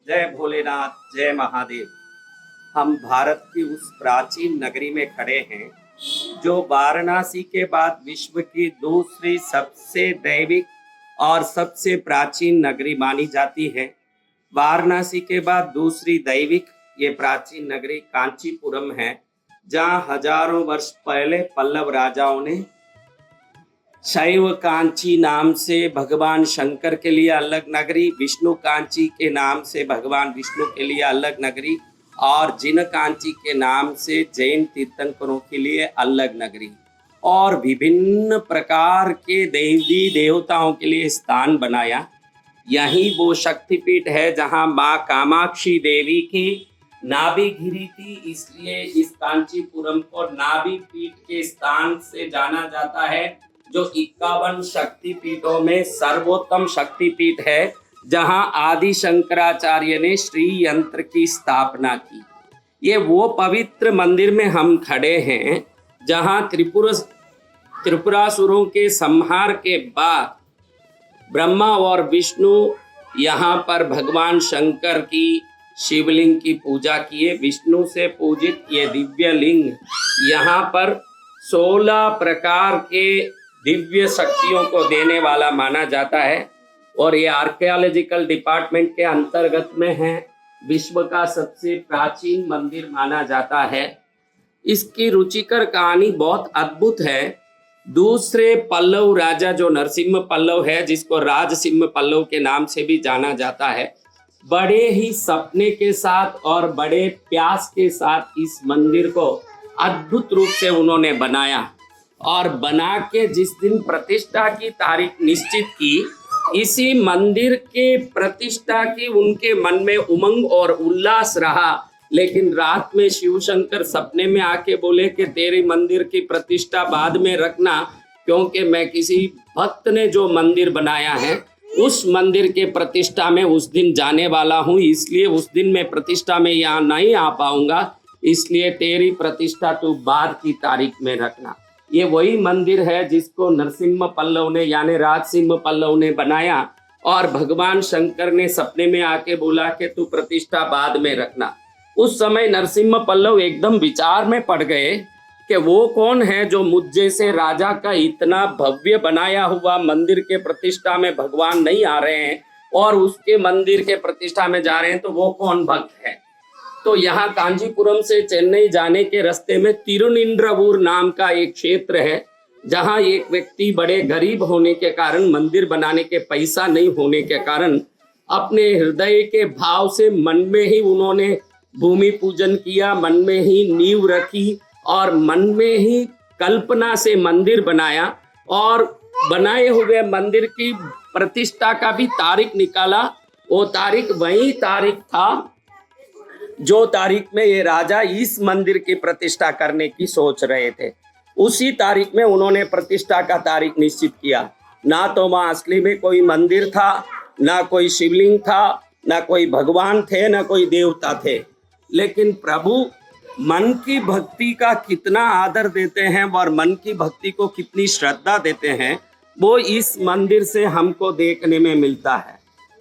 जय भोलेनाथ, जय महादेव। हम भारत की उस प्राचीन नगरी में खड़े हैं जो वाराणसी के बाद विश्व की दूसरी सबसे दैविक और सबसे प्राचीन नगरी मानी जाती है। वाराणसी के बाद दूसरी दैविक ये प्राचीन नगरी कांचीपुरम है, जहाँ हजारों वर्ष पहले पल्लव राजाओं ने शैव कांची नाम से भगवान शंकर के लिए अलग नगरी, विष्णु कांची के नाम से भगवान विष्णु के लिए अलग नगरी और जिन कांची के नाम से जैन तीर्थंकरों के लिए अलग नगरी और विभिन्न प्रकार के देवी देवताओं के लिए स्थान बनाया। यही वो शक्तिपीठ है जहां माँ कामाक्षी देवी की नाभि घिरी थी, इसलिए इस कांचीपुरम को नाभि पीठ के स्थान से जाना जाता है, जो 51 शक्तिपीठों में सर्वोत्तम शक्तिपीठ है, जहां आदि शंकराचार्य ने श्री यंत्र की स्थापना की। ये वो पवित्र मंदिर में हम खड़े हैं जहां त्रिपुरासुरों के संहार के बाद ब्रह्मा और विष्णु यहाँ पर भगवान शंकर की शिवलिंग की पूजा किए। विष्णु से पूजित ये दिव्य लिंग यहाँ पर 16 प्रकार के दिव्य शक्तियों को देने वाला माना जाता है और ये आर्कियोलॉजिकल डिपार्टमेंट के अंतर्गत में है। विश्व का सबसे प्राचीन मंदिर माना जाता है। इसकी रुचिकर कहानी बहुत अद्भुत है। दूसरे पल्लव राजा जो नरसिम्हा पल्लव है, जिसको राजसिम्हा पल्लव के नाम से भी जाना जाता है, बड़े ही सपने के साथ और बड़े प्यास के साथ इस मंदिर को अद्भुत रूप से उन्होंने बनाया और बना के जिस दिन प्रतिष्ठा की तारीख निश्चित की, इसी मंदिर के प्रतिष्ठा की उनके मन में उमंग और उल्लास रहा। लेकिन रात में शिव शंकर सपने में आके बोले कि तेरे मंदिर की प्रतिष्ठा बाद में रखना, क्योंकि मैं किसी भक्त ने जो मंदिर बनाया है उस मंदिर के प्रतिष्ठा में उस दिन जाने वाला हूँ, इसलिए उस दिन मैं प्रतिष्ठा में यहाँ नहीं आ पाऊंगा, इसलिए तेरी प्रतिष्ठा तू बाद की तारीख में रखना। ये वही मंदिर है जिसको नरसिम्हा पल्लव ने यानी राजसिम्हा पल्लव ने बनाया और भगवान शंकर ने सपने में आके बोला कि तू प्रतिष्ठा बाद में रखना। उस समय नरसिम्हा पल्लव एकदम विचार में पड़ गए कि वो कौन है जो मुझ जैसे राजा का इतना भव्य बनाया हुआ मंदिर के प्रतिष्ठा में भगवान नहीं आ रहे हैं और उसके मंदिर के प्रतिष्ठा में जा रहे हैं, तो वो कौन भक्त है। तो यहाँ कांचीपुरम से चेन्नई जाने के रास्ते में तिरुनिंद्रवूर नाम का एक क्षेत्र है, जहाँ एक व्यक्ति बड़े गरीब होने के कारण, मंदिर बनाने के पैसा नहीं होने के कारण, अपने हृदय के भाव से मन में ही उन्होंने भूमि पूजन किया, मन में ही नींव रखी और मन में ही कल्पना से मंदिर बनाया और बनाए हुए मंदिर की प्रतिष्ठा का भी तारीख निकाला। वो तारीख वही तारीख था जो तारीख में ये राजा इस मंदिर की प्रतिष्ठा करने की सोच रहे थे। उसी तारीख में उन्होंने प्रतिष्ठा का तारीख निश्चित किया। ना तो वहाँ असली में कोई मंदिर था, ना कोई शिवलिंग था, ना कोई भगवान थे, ना कोई देवता थे, लेकिन प्रभु मन की भक्ति का कितना आदर देते हैं और मन की भक्ति को कितनी श्रद्धा देते हैं, वो इस मंदिर से हमको देखने में मिलता है।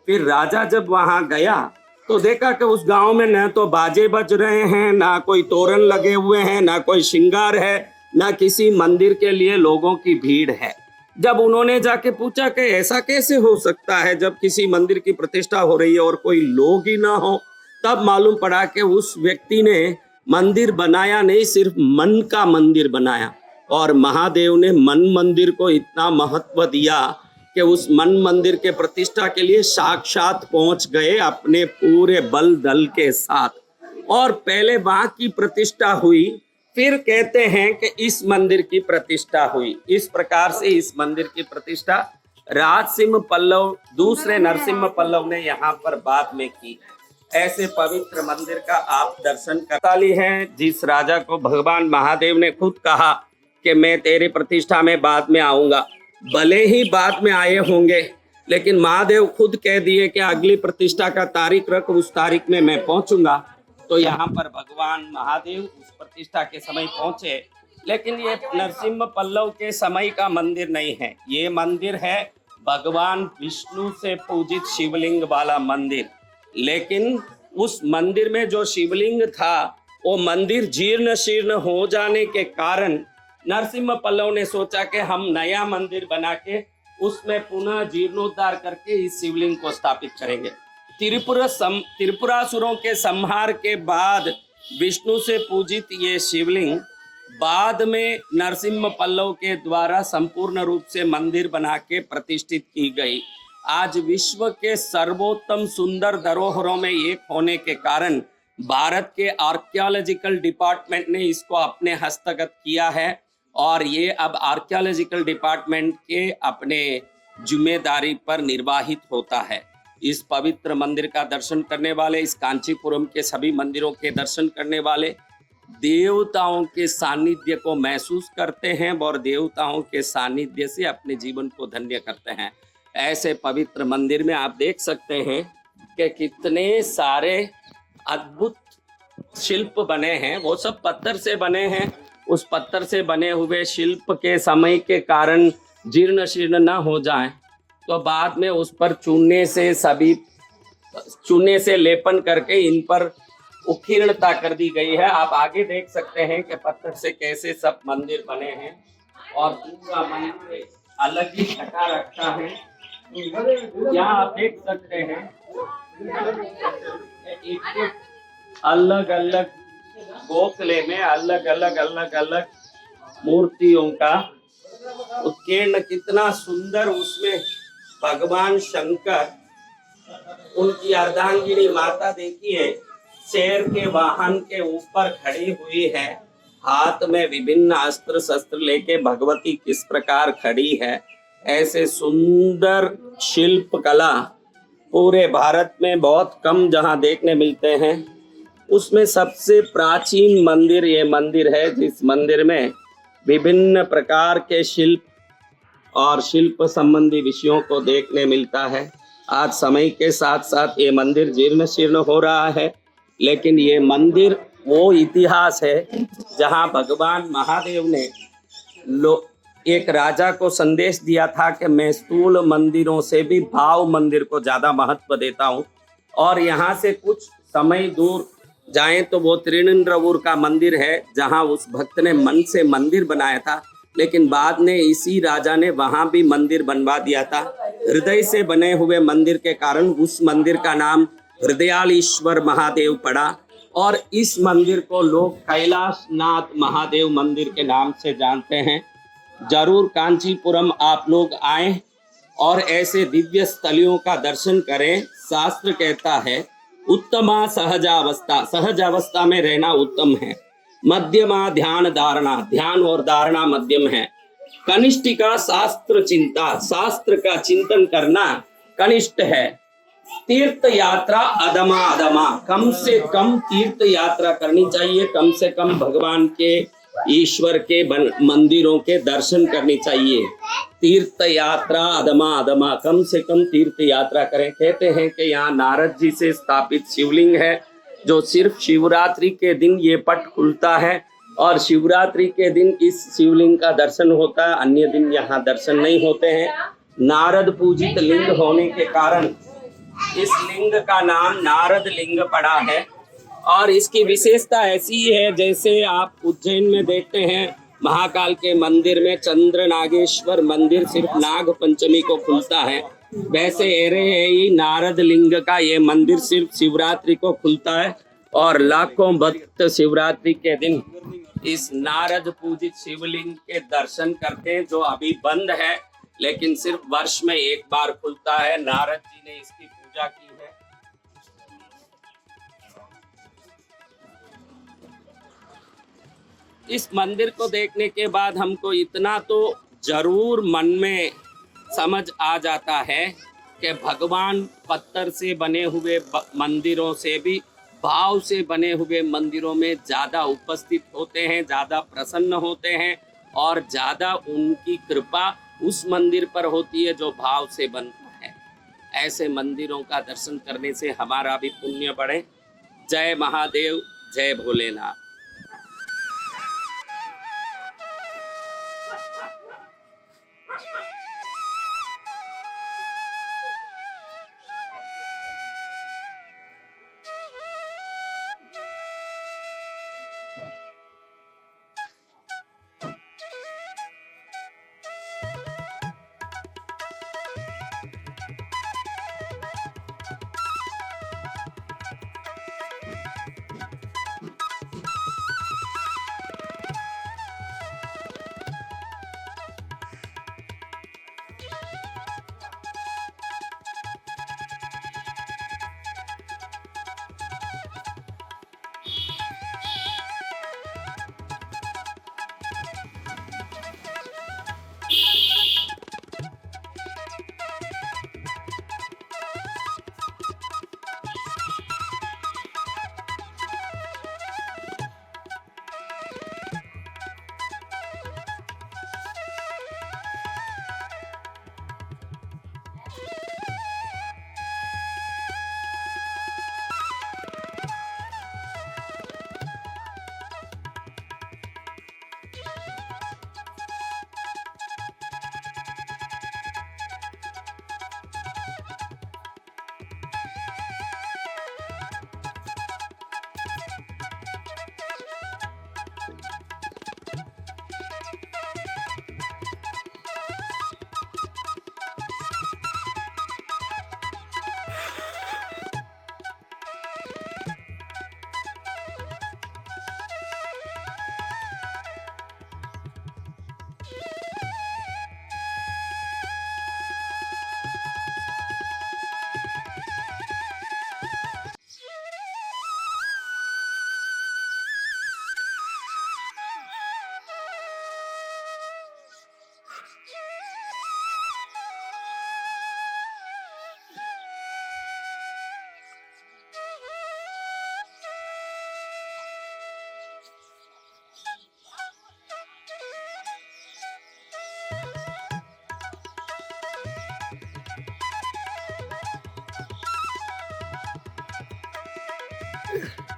फिर राजा जब वहाँ गया तो देखा कि उस गांव में न तो बाजे बज रहे हैं, ना कोई तोरण लगे हुए हैं, ना कोई श्रृंगार है, ना किसी मंदिर के लिए लोगों की भीड़ है। जब उन्होंने जाके पूछा कि ऐसा कैसे हो सकता है जब किसी मंदिर की प्रतिष्ठा हो रही है और कोई लोग ही ना हो, तब मालूम पड़ा कि उस व्यक्ति ने मंदिर बनाया नहीं, सिर्फ मन का मंदिर बनाया और महादेव ने मन मंदिर को इतना महत्व दिया कि उस मन मंदिर के प्रतिष्ठा के लिए साक्षात पहुंच गए अपने पूरे बल दल के साथ और पहले वहां की प्रतिष्ठा हुई, फिर कहते हैं कि इस मंदिर की प्रतिष्ठा हुई। इस प्रकार से इस मंदिर की प्रतिष्ठा राजसिम्हा पल्लव, दूसरे नरसिम्हा पल्लव ने यहाँ पर बाद में की। ऐसे पवित्र मंदिर का आप दर्शन करताली हैं, जिस राजा को भगवान महादेव ने खुद कहा कि मैं तेरी प्रतिष्ठा में बाद में आऊंगा। भले ही बाद में आए होंगे, लेकिन महादेव खुद कह दिए कि अगली प्रतिष्ठा का तारीख रख, उस तारीख में मैं पहुंचूंगा। तो यहाँ पर भगवान महादेव उस प्रतिष्ठा के समय पहुंचे, लेकिन ये नरसिम्हा पल्लव के समय का मंदिर नहीं है। ये मंदिर है भगवान विष्णु से पूजित शिवलिंग वाला मंदिर। लेकिन उस मंदिर में जो शिवलिंग था वो मंदिर जीर्ण शीर्ण हो जाने के कारण नरसिम्हा पल्लव ने सोचा कि हम नया मंदिर बना के उसमें पुनः जीर्णोद्धार करके इस शिवलिंग को स्थापित करेंगे। त्रिपुरासुरों के संहार के बाद विष्णु से पूजित ये शिवलिंग बाद में नरसिम्हा पल्लव के द्वारा संपूर्ण रूप से मंदिर बना के प्रतिष्ठित की गई। आज विश्व के सर्वोत्तम सुंदर धरोहरों में एक होने के कारण भारत के आर्कियोलॉजिकल डिपार्टमेंट ने इसको अपने हस्तगत किया है और ये अब आर्कियोलॉजिकल डिपार्टमेंट के अपने जिम्मेदारी पर निर्वाहित होता है। इस पवित्र मंदिर का दर्शन करने वाले, इस कांचीपुरम के सभी मंदिरों के दर्शन करने वाले देवताओं के सानिध्य को महसूस करते हैं और देवताओं के सानिध्य से अपने जीवन को धन्य करते हैं। ऐसे पवित्र मंदिर में आप देख सकते हैं कि कितने सारे अद्भुत शिल्प बने हैं। वो सब पत्थर से बने हैं। उस पत्थर से बने हुए शिल्प के समय के कारण जीर्ण शीर्ण न हो जाएं तो बाद में उस पर चूने से लेपन करके इन पर उत्कीर्णता कर दी गई है। आप आगे देख सकते हैं कि पत्थर से कैसे सब मंदिर बने हैं और पूरा मंदिर अलग ही ढका रखा है। यहाँ आप देख सकते हैं एक अलग अलग गोखले में अलग अलग मूर्तियों का उत्कीर्ण, कितना सुंदर उसमें भगवान शंकर, उनकी अर्धांगिनी माता देखिए शेर के वाहन के ऊपर खड़ी हुई है, हाथ में विभिन्न अस्त्र शस्त्र लेके भगवती किस प्रकार खड़ी है। ऐसे सुंदर शिल्प कला पूरे भारत में बहुत कम जहां देखने मिलते हैं। उसमें सबसे प्राचीन मंदिर ये मंदिर है, जिस मंदिर में विभिन्न प्रकार के शिल्प और शिल्प संबंधी विषयों को देखने मिलता है। आज समय के साथ साथ ये मंदिर जीर्ण शीर्ण हो रहा है, लेकिन ये मंदिर वो इतिहास है जहां भगवान महादेव ने एक राजा को संदेश दिया था कि मैं स्थूल मंदिरों से भी भाव मंदिर को ज्यादा महत्व देता हूं और यहाँ से कुछ समय दूर जाएं तो वो त्रिनेत्रपुर का मंदिर है जहां उस भक्त ने मन से मंदिर बनाया था, लेकिन बाद में इसी राजा ने वहां भी मंदिर बनवा दिया था। हृदय से बने हुए मंदिर के कारण उस मंदिर का नाम हृदयालीश्वर महादेव पड़ा और इस मंदिर को लोग कैलाशनाथ महादेव मंदिर के नाम से जानते हैं। जरूर कांचीपुरम आप लोग आए और ऐसे दिव्य स्थलियों का दर्शन करें। शास्त्र कहता है उत्तमा सहजावस्था, सहज अवस्था में रहना उत्तम है। मध्यमा ध्यान धारणा, ध्यान और धारणा मध्यम है। कनिष्ठिका शास्त्र चिंता, शास्त्र का चिंतन करना कनिष्ठ है। तीर्थ यात्रा अदमा अदमा, कम से कम तीर्थ यात्रा करनी चाहिए, कम से कम भगवान के ईश्वर के मंदिरों के दर्शन करनी चाहिए। तीर्थ यात्रा अदमा अदमा, कम से कम तीर्थ यात्रा करें। कहते हैं कि यहाँ नारद जी से स्थापित शिवलिंग है जो सिर्फ शिवरात्रि के दिन ये पट खुलता है और शिवरात्रि के दिन इस शिवलिंग का दर्शन होता है, अन्य दिन यहाँ दर्शन नहीं होते हैं। नारद पूजित लिंग होने के कारण इस लिंग का नाम नारद लिंग पड़ा है और इसकी विशेषता ऐसी है, जैसे आप उज्जैन में देखते हैं महाकाल के मंदिर में चंद्र नागेश्वर मंदिर सिर्फ नाग पंचमी को खुलता है, वैसे एरे ही नारद लिंग का ये मंदिर सिर्फ शिवरात्रि को खुलता है और लाखों भक्त शिवरात्रि के दिन इस नारद पूजित शिवलिंग के दर्शन करते हैं, जो अभी बंद है लेकिन सिर्फ वर्ष में एक बार खुलता है। नारद जी ने इसकी पूजा की है। इस मंदिर को देखने के बाद हमको इतना तो जरूर मन में समझ आ जाता है कि भगवान पत्थर से बने हुए मंदिरों से भी भाव से बने हुए मंदिरों में ज्यादा उपस्थित होते हैं, ज्यादा प्रसन्न होते हैं और ज्यादा उनकी कृपा उस मंदिर पर होती है जो भाव से बनता है। ऐसे मंदिरों का दर्शन करने से हमारा भी पुण्य बढ़े। जय महादेव, जय भोलेनाथ। है